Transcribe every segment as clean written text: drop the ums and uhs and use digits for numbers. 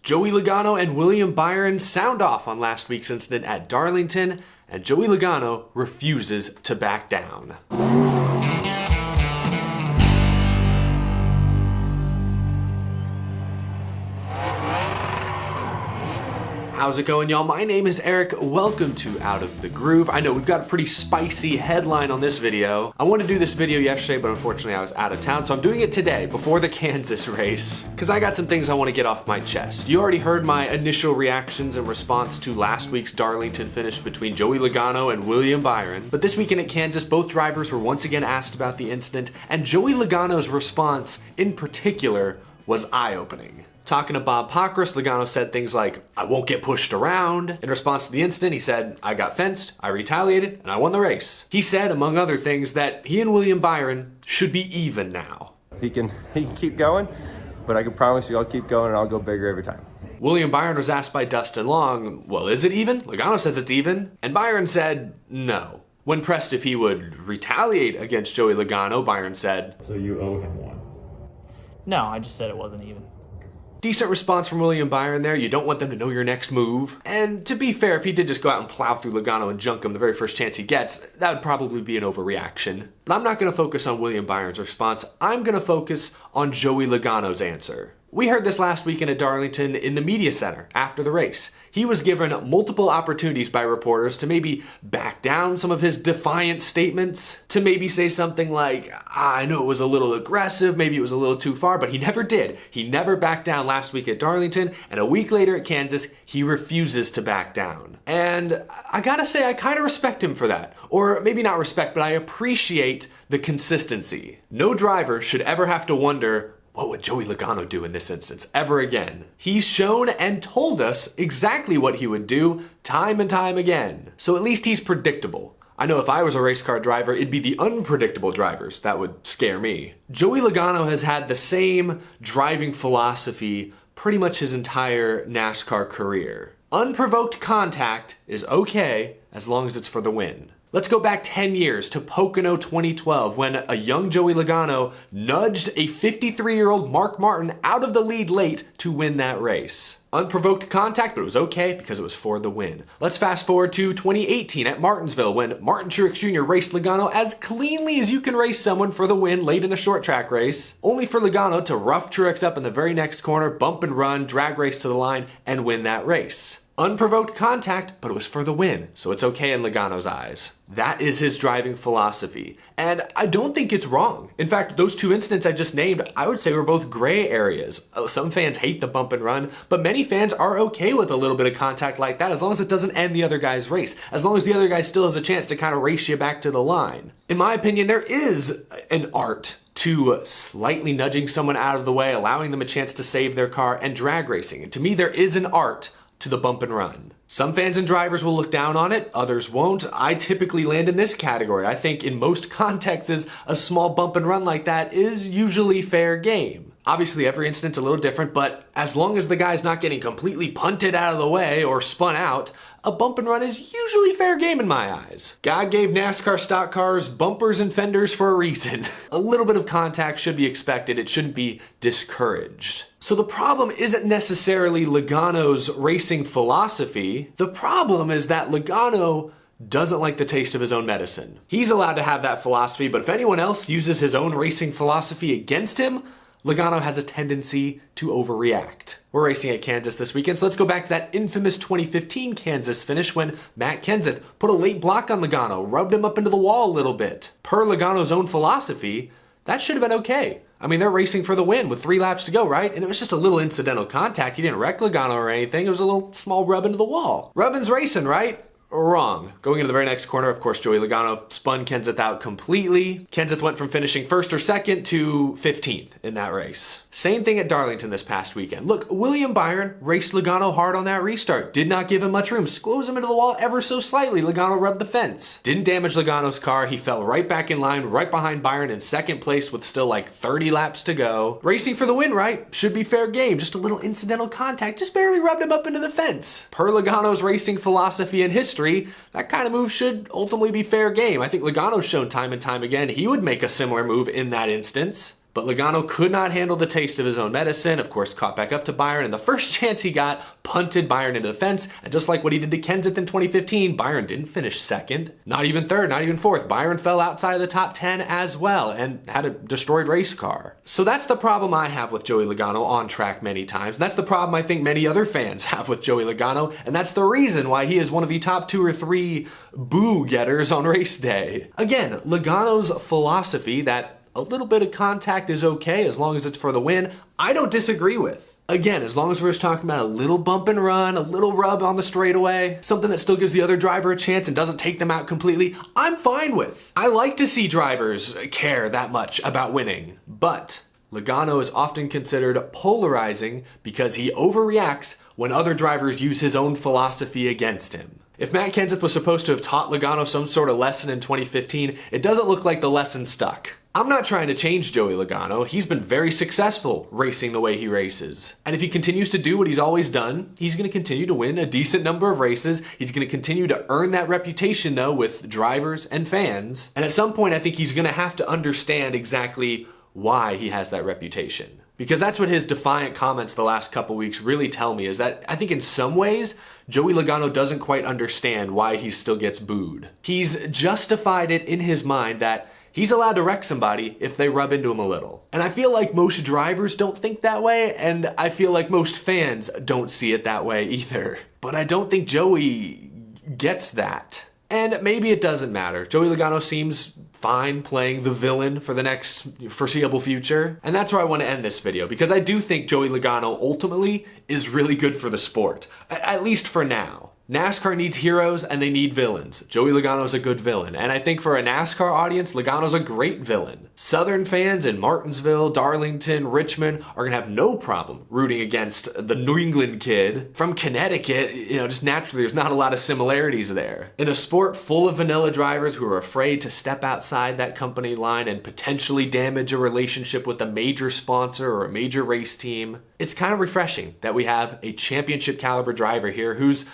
Joey Logano and William Byron sound off on last week's incident at Darlington, and Joey Logano refuses to back down. How's it going, y'all? My name is Eric. Welcome to Out of the Groove. I know we've got a pretty spicy headline on this video. I wanted to do this video yesterday, but unfortunately I was out of town, so I'm doing it today before the Kansas race, because I got some things I want to get off my chest. You already heard my initial reactions in response to last week's Darlington finish between Joey Logano and William Byron, but this weekend at Kansas, both drivers were once again asked about the incident, and Joey Logano's response in particular was eye-opening. Talking to Bob Pockrass, Logano said things like, "I won't get pushed around." In response to the incident, he said, "I got fenced, I retaliated, and I won the race." He said, among other things, that he and William Byron should be even now. He can keep going, but I can promise you I'll keep going and I'll go bigger every time. William Byron was asked by Dustin Long, well, is it even? Logano says it's even, and Byron said no. When pressed if he would retaliate against Joey Logano, Byron said, "So you owe him one?" No, I just said it wasn't even. Decent response from William Byron there. You don't want them to know your next move. And to be fair, if he did just go out and plow through Logano and junk him the very first chance he gets, that would probably be an overreaction. But I'm not going to focus on William Byron's response. I'm going to focus on Joey Logano's answer. We heard this last weekend at Darlington in the media center after the race. He was given multiple opportunities by reporters to maybe back down some of his defiant statements, to maybe say something like, I know it was a little aggressive, maybe it was a little too far, but he never did. He never backed down last week at Darlington, and a week later at Kansas, he refuses to back down. And I gotta say, I kind of respect him for that. Or maybe not respect, but I appreciate the consistency. No driver should ever have to wonder, what would Joey Logano do in this instance ever again? He's shown and told us exactly what he would do time and time again. So at least he's predictable. I know if I was a race car driver, it'd be the unpredictable drivers that would scare me. Joey Logano has had the same driving philosophy pretty much his entire NASCAR career. Unprovoked contact is okay as long as it's for the win. Let's go back 10 years to Pocono 2012 when a young Joey Logano nudged a 53-year-old Mark Martin out of the lead late to win that race. Unprovoked contact, but it was okay because it was for the win. Let's fast forward to 2018 at Martinsville when Martin Truex Jr. raced Logano as cleanly as you can race someone for the win late in a short track race, only for Logano to rough Truex up in the very next corner, bump and run, drag race to the line, and win that race. Unprovoked contact, but it was for the win, so it's okay in Logano's eyes. That is his driving philosophy, and I don't think it's wrong. In fact, those two incidents I just named, I would say were both gray areas. Some fans hate the bump and run, but many fans are okay with a little bit of contact like that as long as it doesn't end the other guy's race, as long as the other guy still has a chance to kind of race you back to the line. In my opinion, there is an art to slightly nudging someone out of the way, allowing them a chance to save their car, and drag racing. And to me, there is an art to the bump and run. Some fans and drivers will look down on it, others won't. I typically land in this category. I think in most contexts, a small bump and run like that is usually fair game. Obviously, every incident's a little different, but as long as the guy's not getting completely punted out of the way or spun out, a bump and run is usually fair game in my eyes. God gave NASCAR stock cars bumpers and fenders for a reason. A little bit of contact should be expected. It shouldn't be discouraged. So the problem isn't necessarily Logano's racing philosophy. The problem is that Logano doesn't like the taste of his own medicine. He's allowed to have that philosophy, but if anyone else uses his own racing philosophy against him, Logano has a tendency to overreact. We're racing at Kansas this weekend, so let's go back to that infamous 2015 Kansas finish when Matt Kenseth put a late block on Logano, rubbed him up into the wall a little bit. Per Logano's own philosophy, that should have been okay. I mean, they're racing for the win with 3 laps to go, right? And it was just a little incidental contact. He didn't wreck Logano or anything. It was a little small rub into the wall. Rubbin's racing, right? Wrong. Going into the very next corner, of course, Joey Logano spun Kenseth out completely. Kenseth went from finishing first or second to 15th in that race. Same thing at Darlington this past weekend. Look, William Byron raced Logano hard on that restart. Did not give him much room. Squoze him into the wall ever so slightly. Logano rubbed the fence. Didn't damage Logano's car. He fell right back in line, right behind Byron in second place with still like 30 laps to go. Racing for the win, right? Should be fair game. Just a little incidental contact. Just barely rubbed him up into the fence. Per Logano's racing philosophy and history, that kind of move should ultimately be fair game. I think Logano's shown time and time again he would make a similar move in that instance. But Logano could not handle the taste of his own medicine, of course caught back up to Byron, and the first chance he got, punted Byron into the fence, and just like what he did to Kenseth in 2015, Byron didn't finish second, not even third, not even fourth. Byron fell outside of the top 10 as well, and had a destroyed race car. So that's the problem I have with Joey Logano on track many times, and that's the problem I think many other fans have with Joey Logano, and that's the reason why he is one of the top 2 or 3 boo getters on race day. Again, Logano's philosophy that a little bit of contact is okay as long as it's for the win, I don't disagree with. Again, as long as we're just talking about a little bump and run, a little rub on the straightaway, something that still gives the other driver a chance and doesn't take them out completely, I'm fine with. I like to see drivers care that much about winning, but Logano is often considered polarizing because he overreacts when other drivers use his own philosophy against him. If Matt Kenseth was supposed to have taught Logano some sort of lesson in 2015, it doesn't look like the lesson stuck. I'm not trying to change Joey Logano. He's been very successful racing the way he races. And if he continues to do what he's always done, he's going to continue to win a decent number of races. He's going to continue to earn that reputation though with drivers and fans. And at some point I think he's going to have to understand exactly why he has that reputation. Because that's what his defiant comments the last couple weeks really tell me, is that I think in some ways, Joey Logano doesn't quite understand why he still gets booed. He's justified it in his mind that he's allowed to wreck somebody if they rub into him a little. And I feel like most drivers don't think that way, and I feel like most fans don't see it that way either. But I don't think Joey gets that. And maybe it doesn't matter. Joey Logano seems fine playing the villain for the next foreseeable future. And that's where I want to end this video, because I do think Joey Logano ultimately is really good for the sport, at least for now. NASCAR needs heroes and they need villains. Joey Logano's a good villain, and I think for a NASCAR audience, Logano's a great villain. Southern fans in Martinsville, Darlington, Richmond are gonna have no problem rooting against the New England kid. From Connecticut, just naturally there's not a lot of similarities there. In a sport full of vanilla drivers who are afraid to step outside that company line and potentially damage a relationship with a major sponsor or a major race team, it's kind of refreshing that we have a championship caliber driver here who's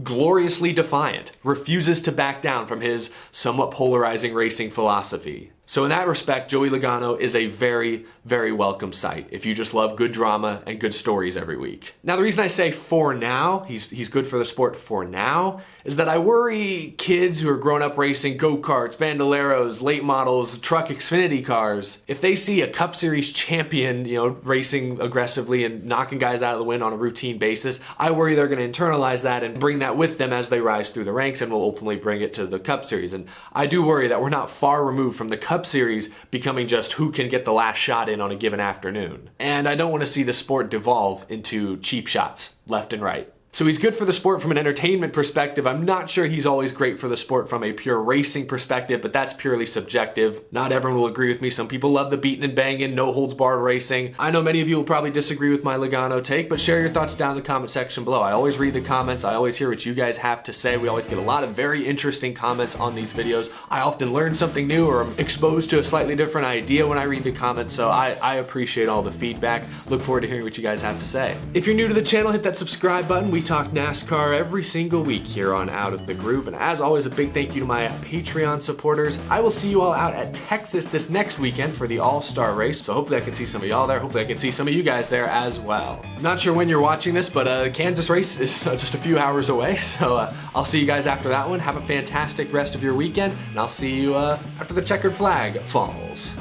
gloriously defiant, refuses to back down from his somewhat polarizing racing philosophy. So in that respect, Joey Logano is a very, very welcome sight if you just love good drama and good stories every week. Now, the reason I say for now, he's good for the sport for now, is that I worry kids who are growing up racing go-karts, bandoleros, late models, truck Xfinity cars, if they see a Cup Series champion, racing aggressively and knocking guys out of the win on a routine basis, I worry they're going to internalize that and bring that with them as they rise through the ranks and will ultimately bring it to the Cup Series. And I do worry that we're not far removed from the Cup Series becoming just who can get the last shot in on a given afternoon. And I don't want to see the sport devolve into cheap shots left and right. So he's good for the sport from an entertainment perspective. I'm not sure he's always great for the sport from a pure racing perspective, but that's purely subjective. Not everyone will agree with me. Some people love the beating and banging, no holds barred racing. I know many of you will probably disagree with my Logano take, but share your thoughts down in the comment section below. I always read the comments. I always hear what you guys have to say. We always get a lot of very interesting comments on these videos. I often learn something new or I'm exposed to a slightly different idea when I read the comments, so I appreciate all the feedback. Look forward to hearing what you guys have to say. If you're new to the channel, hit that subscribe button. We talk NASCAR every single week here on Out of the Groove, and as always, a big thank you to my Patreon supporters. I will see you all out at Texas this next weekend for the All-Star race, so hopefully I can see some of y'all there. Hopefully I can see some of you guys there as well. Not sure when you're watching this, but Kansas race is just a few hours away, so I'll see you guys after that one. Have a fantastic rest of your weekend, and I'll see you after the checkered flag falls.